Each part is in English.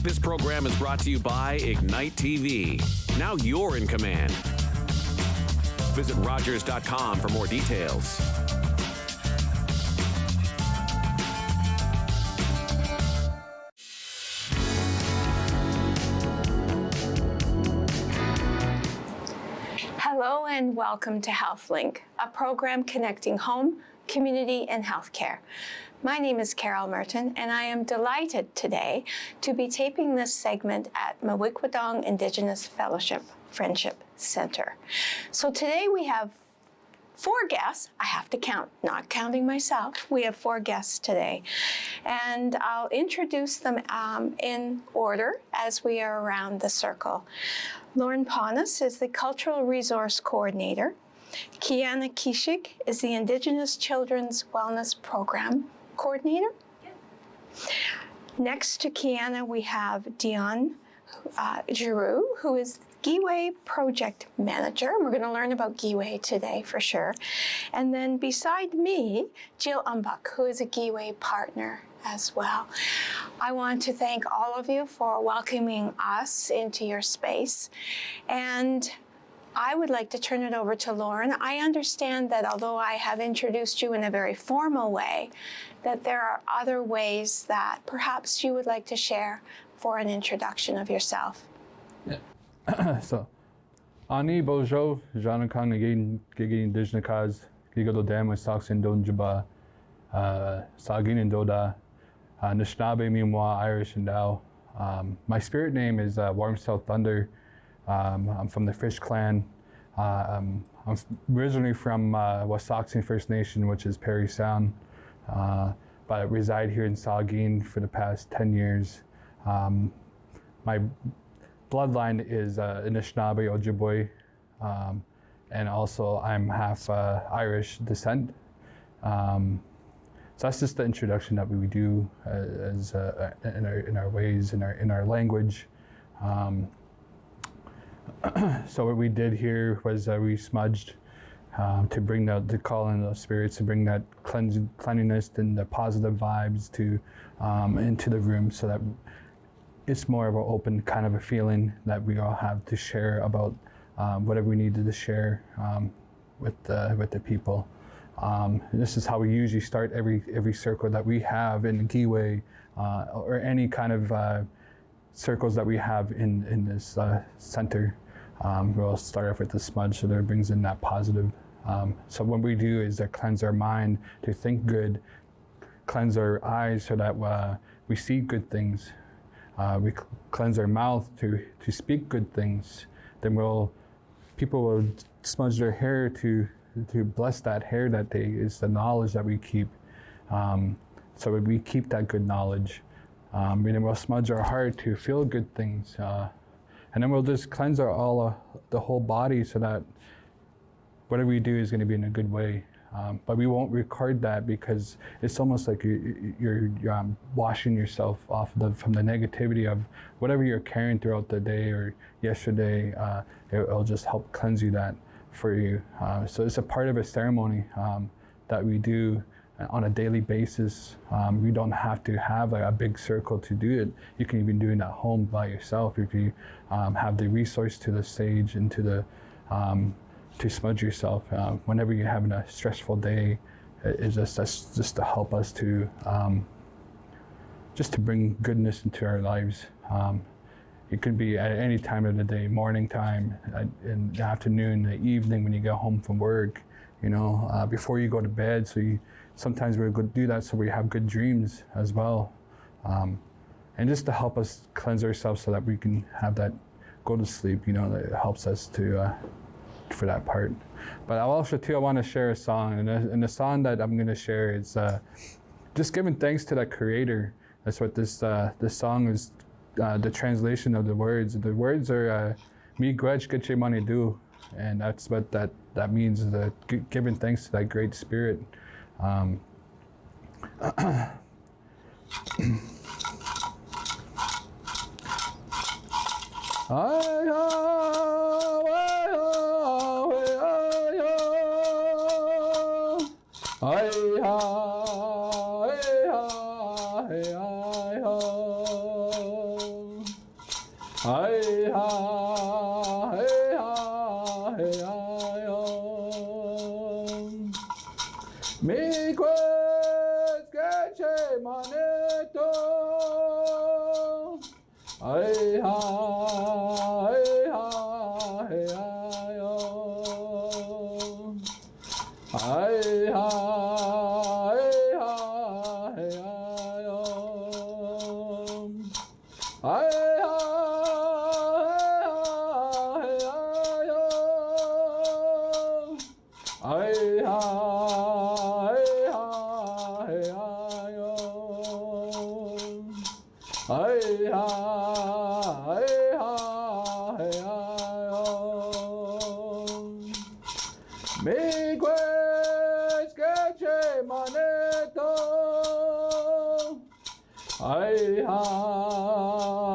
This program is brought to you by Ignite TV. Now you're in command. Visit Rogers.com for more details. Hello and welcome to HealthLink, a program connecting home, community, and healthcare. My name is Carol Merton, and I am delighted today to be taping this segment at Mawikwadong Indigenous Fellowship Friendship Center. So today we have 4 guests. I have to count, not counting myself. We have 4 guests today, and I'll introduce them in order as we are around the circle. Lauren Ponis is the Cultural Resource Coordinator. Kiana Kishik is the Indigenous Children's Wellness Program Coordinator. Next to Kiana, we have Dion Giroux, who is Giwe Project Manager. We're going to learn about Giwe today for sure. And then beside me, Jill Umbach, who is a Giwe partner as well. I want to thank all of you for welcoming us into your space. And I would like to turn it over to Lauren. I understand that although I have introduced you in a very formal way, that there are other ways that perhaps you would like to share for an introduction of yourself. Yeah. So, Ani Bojo, Janakang again, Gigi Indigenous, Gigolo Dam with Saxon Donjaba, Sagin and Doda, Nishnabé Mi'kmaq, Irish and Dao. My spirit name is Warm South Thunder. I'm from the Fish Clan. I'm originally from Wasauxian First Nation, which is Parry Sound, but I reside here in Saugeen for the past 10 years. My bloodline is Anishinaabe Ojibwe, and also I'm half Irish descent. So that's just the introduction that we do as in our ways, in our language. So what we did here was we smudged to bring the call in the spirits, to bring that cleanliness and the positive vibes to into the room, so that it's more of an open kind of a feeling that we all have to share about whatever we needed to share with the people. This is how we usually start every circle that we have in Giwe or any kind of circles that we have in this center. We'll start off with the smudge, so that it brings in that positive. So what we do is cleanse our mind to think good, cleanse our eyes so that we see good things. We cleanse our mouth to speak good things. Then people will smudge their hair to bless that hair that day. Is the knowledge that we keep. So we keep that good knowledge. And then we'll smudge our heart to feel good things. And then we'll just cleanse the whole body, so that whatever we do is going to be in a good way. But we won't record that, because it's almost like you're washing yourself off from the negativity of whatever you're carrying throughout the day or yesterday. It'll just help cleanse you that for you. So it's a part of a ceremony that we do on a daily basis. You don't have to have a big circle to do it. You can even do it at home by yourself if you have the resource to the sage and to smudge yourself whenever you're having a stressful day. That's just to help us to just to bring goodness into our lives. It could be at any time of the day, morning time, in the afternoon, the evening when you go home from work, before you go to bed. So sometimes we're going to do that so we have good dreams as well. And just to help us cleanse ourselves so that we can have that go to sleep, that helps us to for that part. But also too, I want to share a song, and the song that I'm going to share is just giving thanks to that Creator. That's what this song is. The translation of the words. The words are "Mi gwech geche mani do," and that's what that means. Giving thanks to that Great Spirit. Hey ha, hey ha, hey ha, yo. Mi quest che maneto. Hey ha, hey ha, hey ha, yo. Hey ha, hey ha, hey ha, yo. Hey ha, hey ha, yo. Hey ha, hey ha, hey ha, yo. Hey ha, hey ha, hey ha, yo. Mi quest che maneto. Hey ha,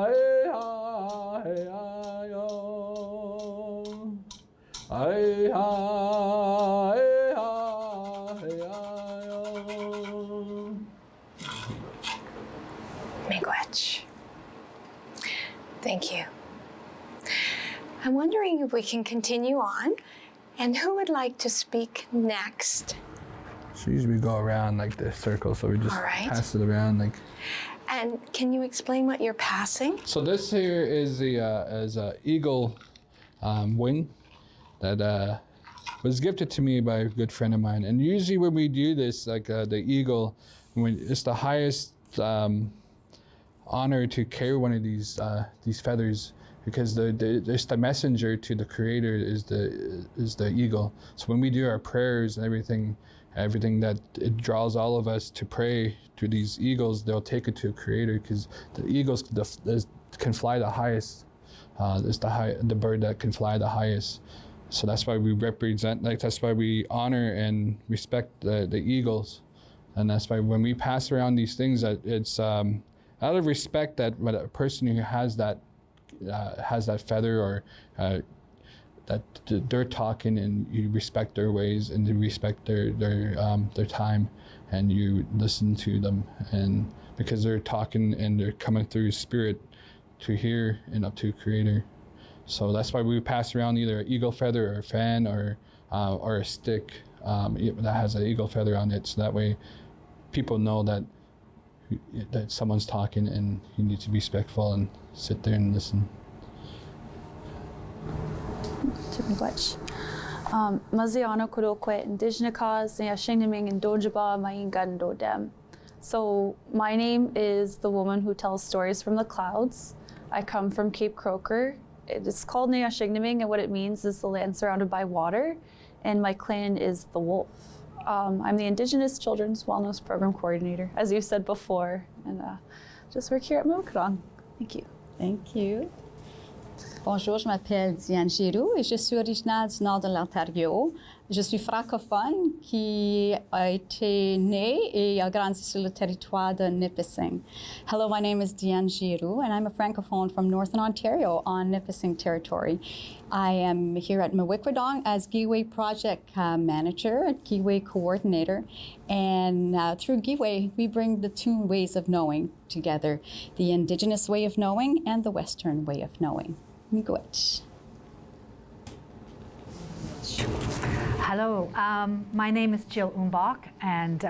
hey ha, hey ha, yo. Hey ha, hey ha, hey ha, yo. Miigwech. Thank you. I'm wondering if we can continue on, and who would like to speak next? So usually we go around like this circle, so we just All right. pass it around like. And can you explain what you're passing? So this here is a eagle wing that was gifted to me by a good friend of mine. And usually when we do this, like the eagle, it's the highest honor to carry one of these feathers, because it's the messenger to the Creator is the eagle. So when we do our prayers and everything that it draws all of us to pray to these eagles, they'll take it to a Creator, because the eagles can fly the highest. It's the bird that can fly the highest. So that's why we represent, that's why we honor and respect the eagles. And that's why when we pass around these things, that it's out of respect that when a person who has that feather, or that they're talking, and you respect their ways and you respect their time, and you listen to them, and because they're talking and they're coming through spirit to hear and up to Creator. So that's why we pass around either an eagle feather or a fan or a stick that has an eagle feather on it, so that way people know that someone's talking and you need to be respectful and sit there and listen. Miigwech. Maziano Kurokwe, Indigenous, Yashiniming, and Dojaba, Maingan Dodem. So my name is the woman who tells stories from the clouds. I come from Cape Croker. It's called Neyashigniming, and what it means is the land surrounded by water, and my clan is the wolf. I'm the Indigenous Children's Wellness Program Coordinator, as you said before, and just work here at Mawikadong. Thank you. Thank you. Bonjour, je m'appelle Diane Giroux et je suis originaire du nord de l'Ontario. Je suis francophone qui a été née et a grandi sur le territoire de Nipissing. Hello, my name is Diane Giroux and I'm a francophone from Northern Ontario on Nipissing territory. I am here at Mawikadong as Giwe Project Manager, Giwe Coordinator, and through Giwe we bring the two ways of knowing together, the Indigenous way of knowing and the Western way of knowing. Miigwech. Hello, my name is Jill Umbach, and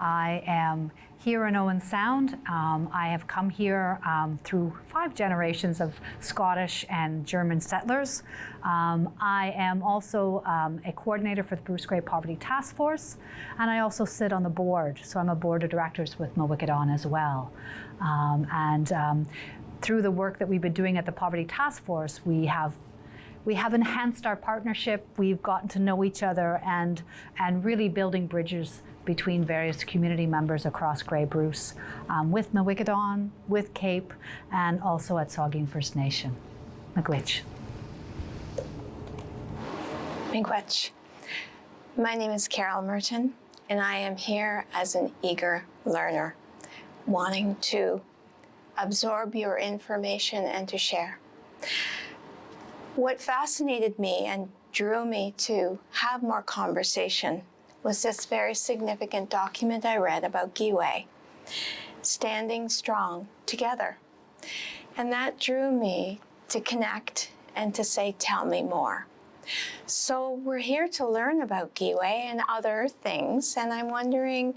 I am here in Owen Sound. I have come here through 5 generations of Scottish and German settlers. I am also a coordinator for the Bruce Grey Poverty Task Force, and I also sit on the board, so I'm a board of directors with Mawikadong as well. Through the work that we've been doing at the Poverty Task Force, we have enhanced our partnership. We've gotten to know each other and really building bridges between various community members across Grey Bruce, with Mawikadong, with Cape, and also at Saugeen First Nation. Miigwech. Miigwech. My name is Carol Merton, and I am here as an eager learner, wanting to absorb your information and to share. What fascinated me and drew me to have more conversation was this very significant document I read about Giwe, standing strong together. And that drew me to connect and to say, tell me more. So we're here to learn about Giwe and other things, and I'm wondering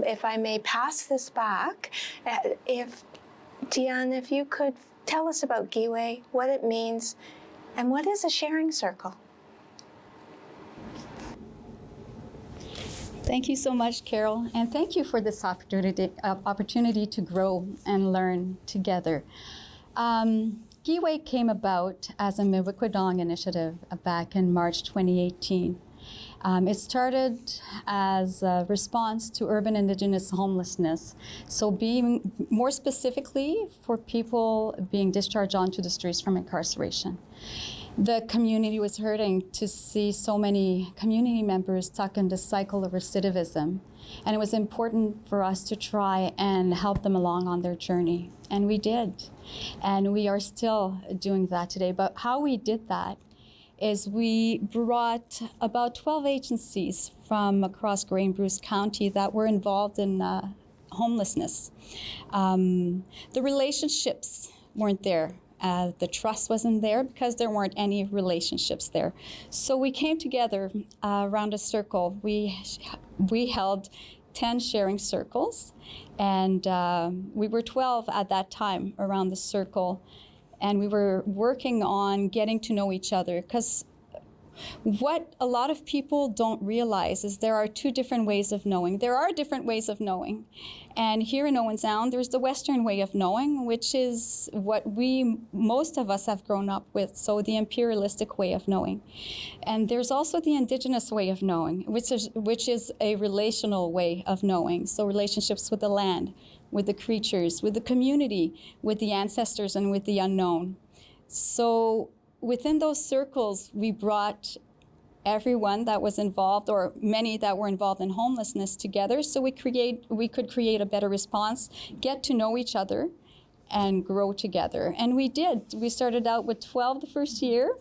if I may pass this back, if Diane, if you could tell us about Giwe, what it means, and what is a sharing circle? Thank you so much, Carol, and thank you for this opportunity to grow and learn together. Giwe came about as a Miwikwadong initiative back in March 2018. It started as a response to urban Indigenous homelessness, so being more specifically for people being discharged onto the streets from incarceration. The community was hurting to see so many community members stuck in the cycle of recidivism, and it was important for us to try and help them along on their journey, and we did. And we are still doing that today, but how we did that is we brought about 12 agencies from across Grey and Bruce County that were involved in homelessness. The relationships weren't there. The trust wasn't there because there weren't any relationships there. So we came together around a circle. We held 10 sharing circles, and we were 12 at that time around the circle, and we were working on getting to know each other, because what a lot of people don't realize is there are two different ways of knowing. There are different ways of knowing. And here in Owen Sound, there's the Western way of knowing, which is what most of us have grown up with, so the imperialistic way of knowing. And there's also the Indigenous way of knowing, which is a relational way of knowing, so relationships with the land, with the creatures, with the community, with the ancestors, and with the unknown. So within those circles, we brought everyone that was involved, or many that were involved in homelessness, together so we could create a better response, get to know each other, and grow together. And we did. We started out with 12 the first year,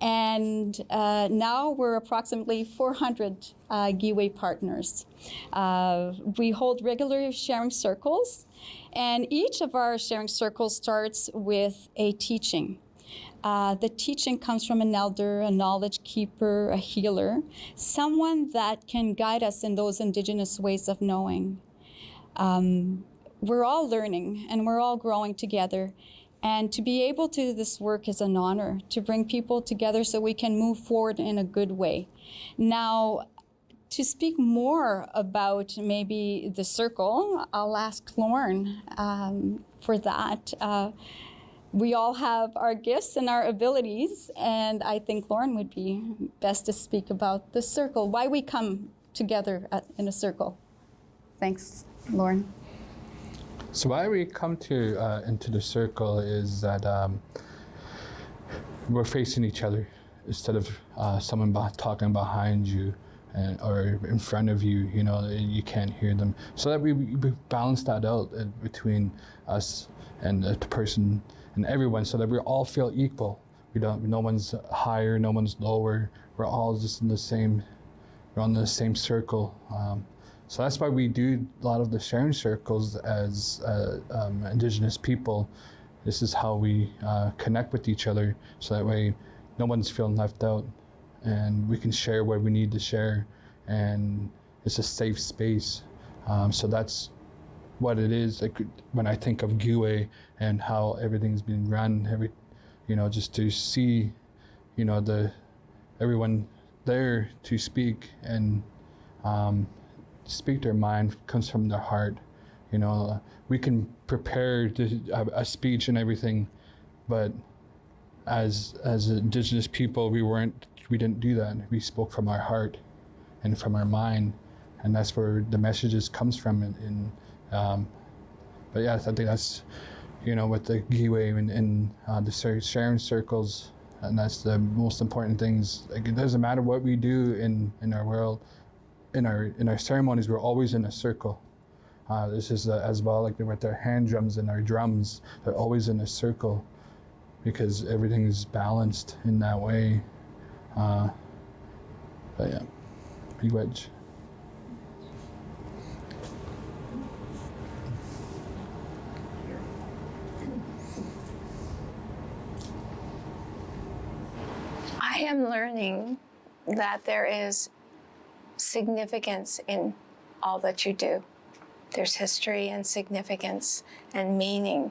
and now we're approximately 400 Giwe partners. We hold regular sharing circles, and each of our sharing circles starts with a teaching. The teaching comes from an elder, a knowledge keeper, a healer, someone that can guide us in those Indigenous ways of knowing. We're all learning and we're all growing together. And to be able to do this work is an honor, to bring people together so we can move forward in a good way. Now, to speak more about maybe the circle, I'll ask Lauren for that. We all have our gifts and our abilities, and I think Lauren would be best to speak about the circle, why we come together in a circle. Thanks, Lauren. So why we come into the circle is that we're facing each other instead of someone talking behind you or in front of you. You know, you can't hear them. So that we balance that out between us and the person and everyone, so that we all feel equal. No one's higher, no one's lower. We're all just in the same. We're on the same circle. So that's why we do a lot of the sharing circles as Indigenous people. This is how we connect with each other, so that way no one's feeling left out, and we can share what we need to share, and it's a safe space. So that's what it is. Like, when I think of Giwe and how everything's been run, just to see, everyone there to speak and speak their mind comes from their heart. We can prepare a speech and everything, but as Indigenous people, we didn't do that. We spoke from our heart and from our mind, and that's where the messages comes from. But yeah, I think that's, with the Giwe and the sharing circles, and that's the most important things. Like, it doesn't matter what we do in our world, in our ceremonies, we're always in a circle. This is as well, like with our hand drums and our drums, they're always in a circle because everything is balanced in that way. But yeah, big wedge. am learning that there is significance in all that you do. There's history and significance and meaning.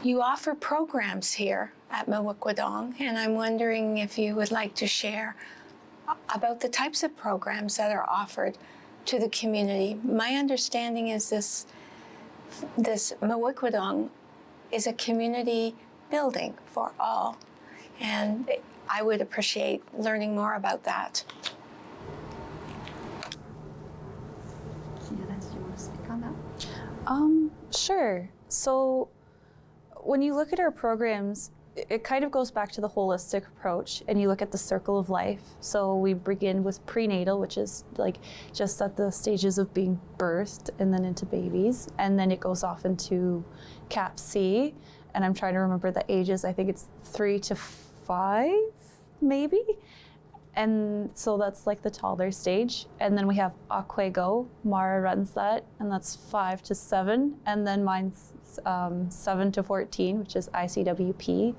You offer programs here at Mawikwadong, and I'm wondering if you would like to share about the types of programs that are offered to the community. My understanding is this Mawikwadong is a community building for all, and I would appreciate learning more about that. Kiara, do you want to speak on that? Sure. So when you look at our programs, it kind of goes back to the holistic approach, and you look at the circle of life. So we begin with prenatal, which is like just at the stages of being birthed and then into babies. And then it goes off into Cap C. And I'm trying to remember the ages. I think it's 3 to 5, maybe. And so that's like the toddler stage. And then we have Aquego. Mara runs that, and that's 5 to 7. And then mine's 7 to 14, which is ICWP.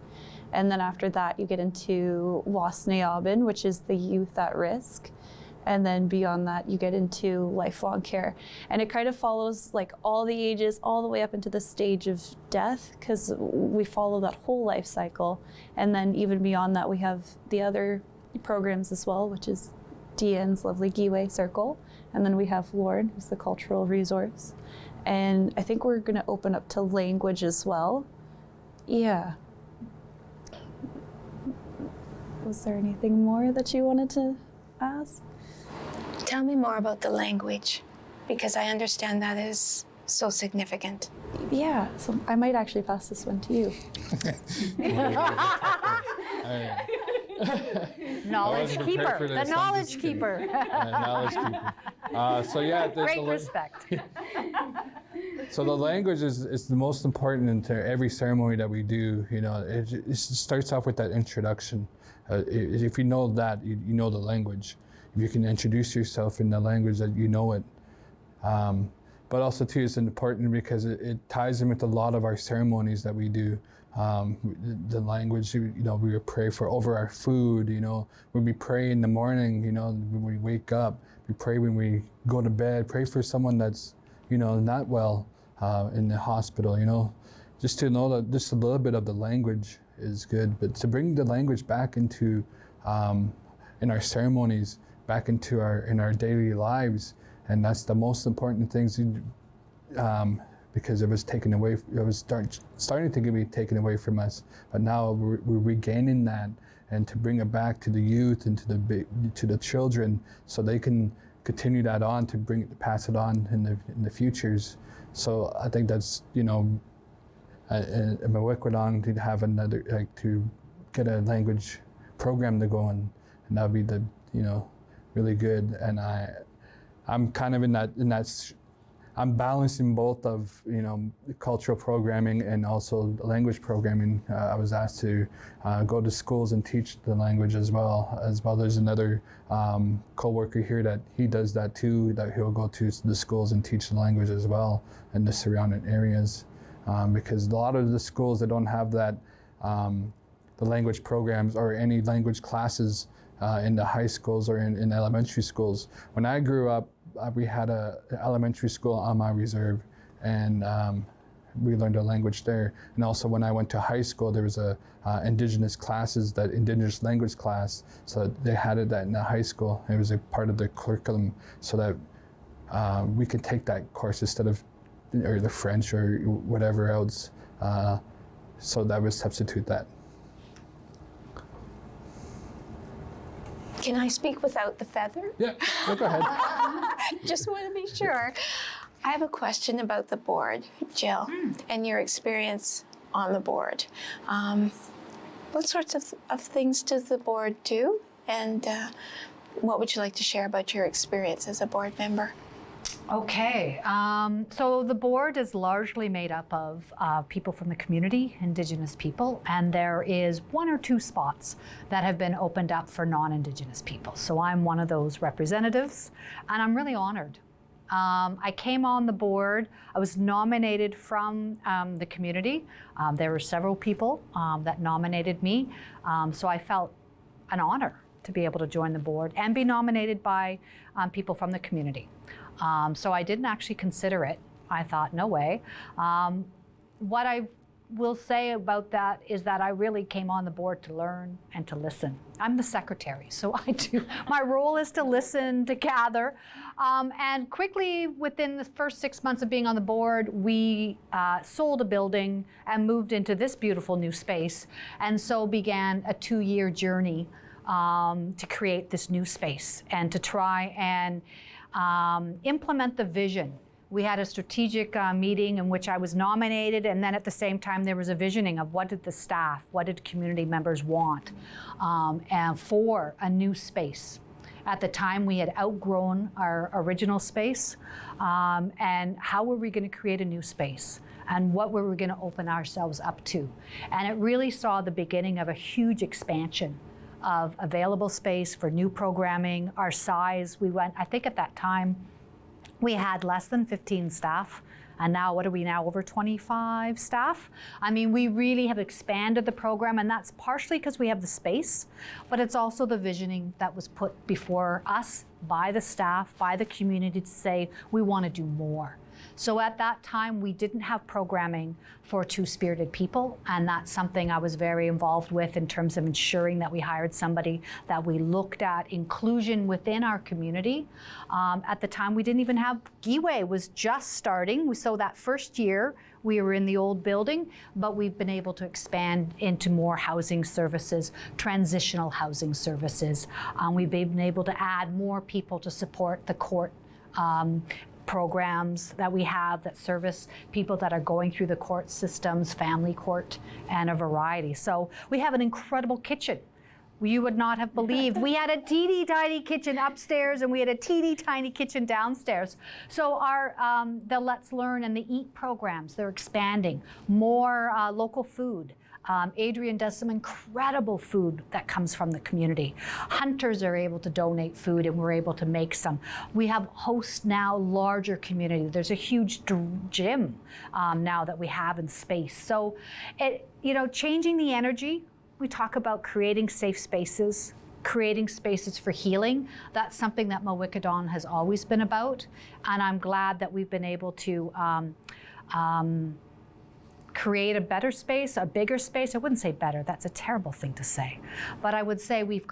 And then after that, you get into Wasnayabin, which is the youth at risk. And then beyond that, you get into lifelong care. And it kind of follows like all the ages, all the way up into the stage of death, because we follow that whole life cycle. And then even beyond that, we have the other programs as well, which is Deanne's lovely Giwe Circle. And then we have Lauren, who's the cultural resource. And I think we're going to open up to language as well. Yeah. Was there anything more that you wanted to ask? Tell me more about the language, because I understand that is so significant. Yeah, so I might actually pass this one to you. Knowledge keeper, the knowledge keeper. Knowledge keeper. So yeah, Great respect. So the language is the most important into every ceremony that we do. You know, it starts off with that introduction. If you know that, you know the language. If you can introduce yourself in the language that you know it. But also too, it's important because it ties in with a lot of our ceremonies that we do. The language, you know, we would pray for over our food, you know, when we pray in the morning, you know, when we wake up, we pray when we go to bed, pray for someone that's, you know, not well in the hospital, you know, just to know that just a little bit of the language is good, but to bring the language back into, in our ceremonies, back into in our daily lives, and that's the most important things, because it was taken away, it was starting to be taken away from us, but now we're regaining that, and to bring it back to the youth and to the children, so they can continue that on, to pass it on in the futures. So I think that's, you know, in Mawikwadong, to have another, like, to get a language program to go and that would be the, you know, really good. And I'm kind of in that I'm balancing both of, you know, cultural programming and also language programming. I was asked to go to schools and teach the language as well. There's another co-worker here that he does that too, that he'll go to the schools and teach the language as well in the surrounding areas. Because a lot of the schools that don't have that, the language programs or any language classes in the high schools or in elementary schools. When I grew up, we had an elementary school on my reserve, and we learned a language there. And also when I went to high school, there was a Indigenous classes, that Indigenous language class, so they had that in the high school. It was a part of the curriculum, so that we could take that course instead of, or the French or whatever else. So that would substitute that. Can I speak without the feather? Yeah, go ahead. Just want to be sure. I have a question about the board, Jill, and your experience on the board. What sorts of things does the board do? And what would you like to share about your experience as a board member? Okay, so the board is largely made up of people from the community, Indigenous people, and there is 1 or 2 spots that have been opened up for non-Indigenous people. So I'm one of those representatives, and I'm really honored I came on the board. I was nominated from the community. There were several people that nominated me. So I felt an honor to be able to join the board and be nominated by people from the community. So I didn't actually consider it. I thought, no way. What I will say about that is that I really came on the board to learn and to listen. I'm the secretary, so my role is to listen, to gather. And quickly, within the first 6 months of being on the board, we sold a building and moved into this beautiful new space. And so began a 2-year journey to create this new space and to try and implement the vision. We had a strategic meeting in which I was nominated, and then at the same time there was a visioning of what did the staff, what did community members want, and for a new space. At the time we had outgrown our original space, and how were we going to create a new space? And what were we going to open ourselves up to? And it really saw the beginning of a huge expansion of available space for new programming, our size. We went, I think at that time, we had less than 15 staff, and now what are we now, over 25 staff? I mean, we really have expanded the program, and that's partially because we have the space, but it's also the visioning that was put before us by the staff, by the community to say, we want to do more. So at that time, we didn't have programming for two-spirited people, and that's something I was very involved with in terms of ensuring that we hired somebody, that we looked at inclusion within our community. At the time, we didn't even have, Giwe was just starting, so that first year, we were in the old building, but we've been able to expand into more housing services, transitional housing services. We've been able to add more people to support the court programs that we have that service people that are going through the court systems, family court, and a variety. So we have an incredible kitchen. You would not have believed. We had a teeny tiny kitchen upstairs and we had a teeny tiny kitchen downstairs. So our the Let's Learn and the Eat programs, they're expanding. More local food. Adrian does some incredible food that comes from the community. Hunters are able to donate food and we're able to make some. We have hosts now, larger community. There's a huge gym now that we have in space. So, changing the energy, we talk about creating safe spaces, creating spaces for healing. That's something that Mawickedon has always been about. And I'm glad that we've been able to create a better space, a bigger space. I wouldn't say better, that's a terrible thing to say. But I would say we've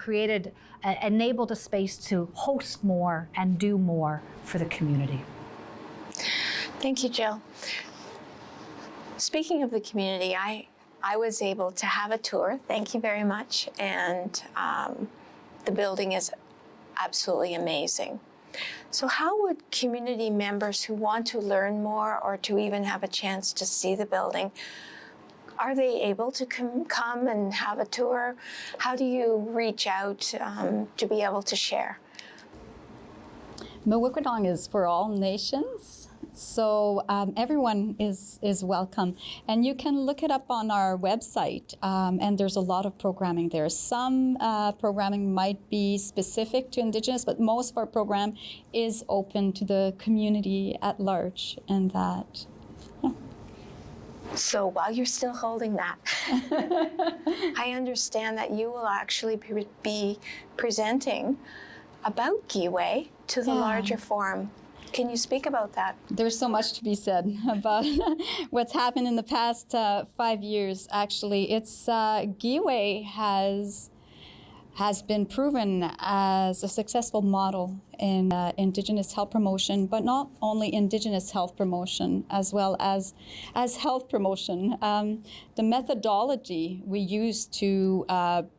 enabled a space to host more and do more for the community. Thank you, Jill. Speaking of the community, I was able to have a tour. Thank you very much. And the building is absolutely amazing. So how would community members who want to learn more or to even have a chance to see the building, are they able to come and have a tour? How do you reach out to be able to share? Mawickedon is for all nations. So everyone is welcome. And you can look it up on our website, and there's a lot of programming there. Some programming might be specific to Indigenous, but most of our program is open to the community at large, and that, yeah. So while you're still holding that, I understand that you will actually be presenting about Giwe to the larger forum. Can you speak about that? There's so much to be said about what's happened in the past 5 years, actually. It's Giwe has been proven as a successful model in Indigenous health promotion, but not only Indigenous health promotion, as well as health promotion. The methodology we use to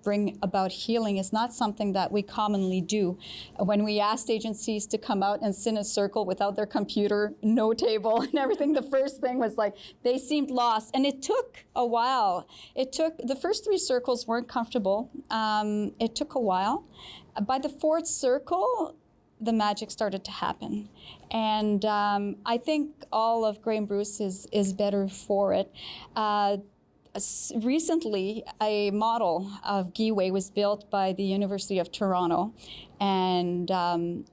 bring about healing is not something that we commonly do. When we asked agencies to come out and sit in a circle without their computer, no table and everything, the first thing was like, they seemed lost. And it took a while. The first 3 circles weren't comfortable. It took a while. By the 4th circle, the magic started to happen. And I think all of Graham Bruce is better for it. recently, a model of Giway was built by the University of Toronto, and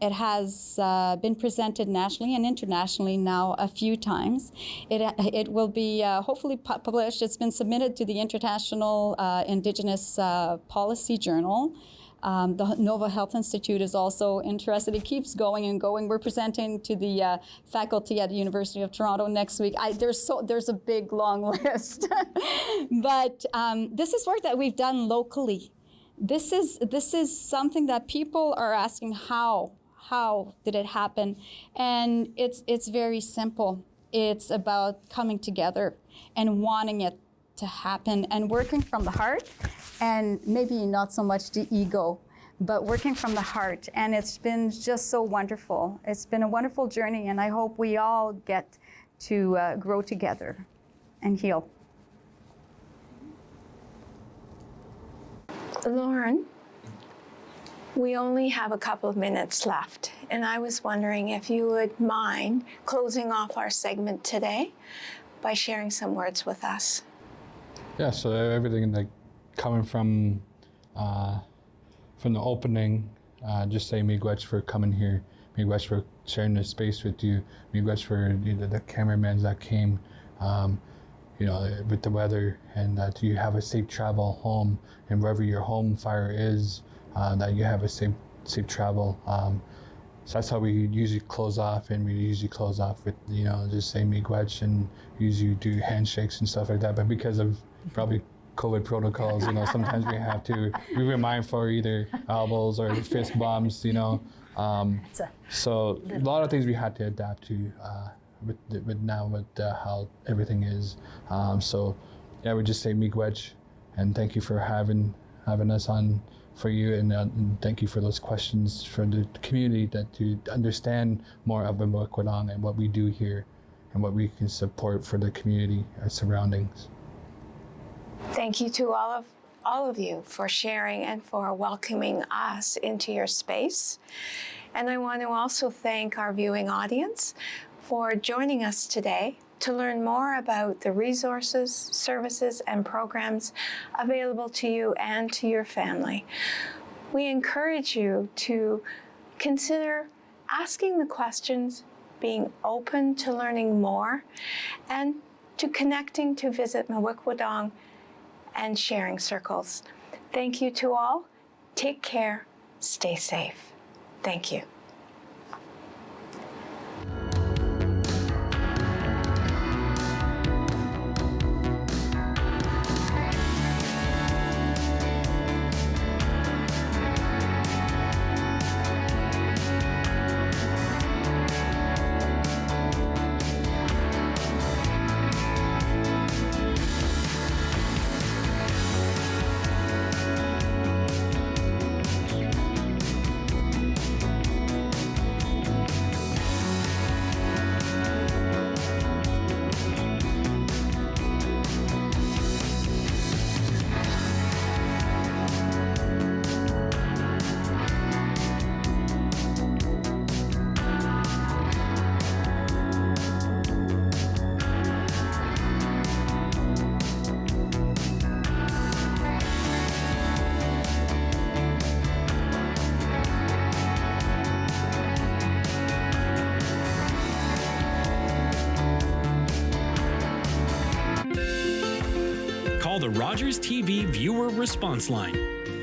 it has been presented nationally and internationally now a few times. It will be hopefully published. It's been submitted to the International Indigenous Policy Journal. The Nova Health Institute is also interested. It keeps going and going. We're presenting to the faculty at the University of Toronto next week. There's a big, long list. But this is work that we've done locally. This is something that people are asking, how did it happen? And it's very simple. It's about coming together and wanting it to happen and working from the heart, and maybe not so much the ego, but working from the heart. And it's been just so wonderful. It's been a wonderful journey, and I hope we all get to grow together and heal. Lauren, we only have a couple of minutes left, and I was wondering if you would mind closing off our segment today by sharing some words with us. Yeah, so everything like coming from the opening, just say miigwech for coming here, miigwech for sharing this space with you, miigwech for the cameramans that came, with the weather, and that you have a safe travel home, and wherever your home fire is, that you have a safe travel. So that's how we usually close off, and we usually close off with, just say miigwech, and usually do handshakes and stuff like that. But because of probably COVID protocols, sometimes we remind for either elbows or fist bumps, So a lot of things we had to adapt to with how everything is. We just say miigwech, and thank you for having us on for you, and thank you for those questions for the community, that to understand more of Mwikwadong and what we do here and what we can support for the community, our surroundings. Thank you to all of you for sharing and for welcoming us into your space. And I want to also thank our viewing audience for joining us today to learn more about the resources, services, and programs available to you and to your family. We encourage you to consider asking the questions, being open to learning more, and to connecting to visit Mwikwadong and sharing circles. Thank you to all. Take care. Stay safe. Thank you. Call the Rogers TV viewer response line,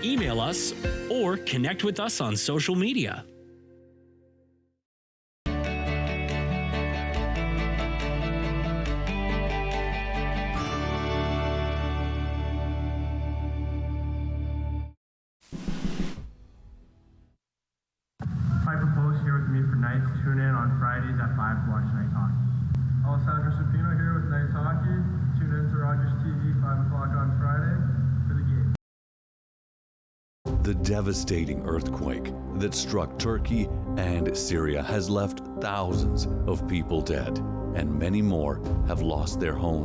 email us, or connect with us on social media. Piper Post here with me for Knights. Tune in on Fridays at 5 to watch Knights hockey. Alessandro Supino here with Knights Hockey. Tune in to Rogers TV 5 o'clock on Friday for the game. The devastating earthquake that struck Turkey and Syria has left thousands of people dead, and many more have lost their homes.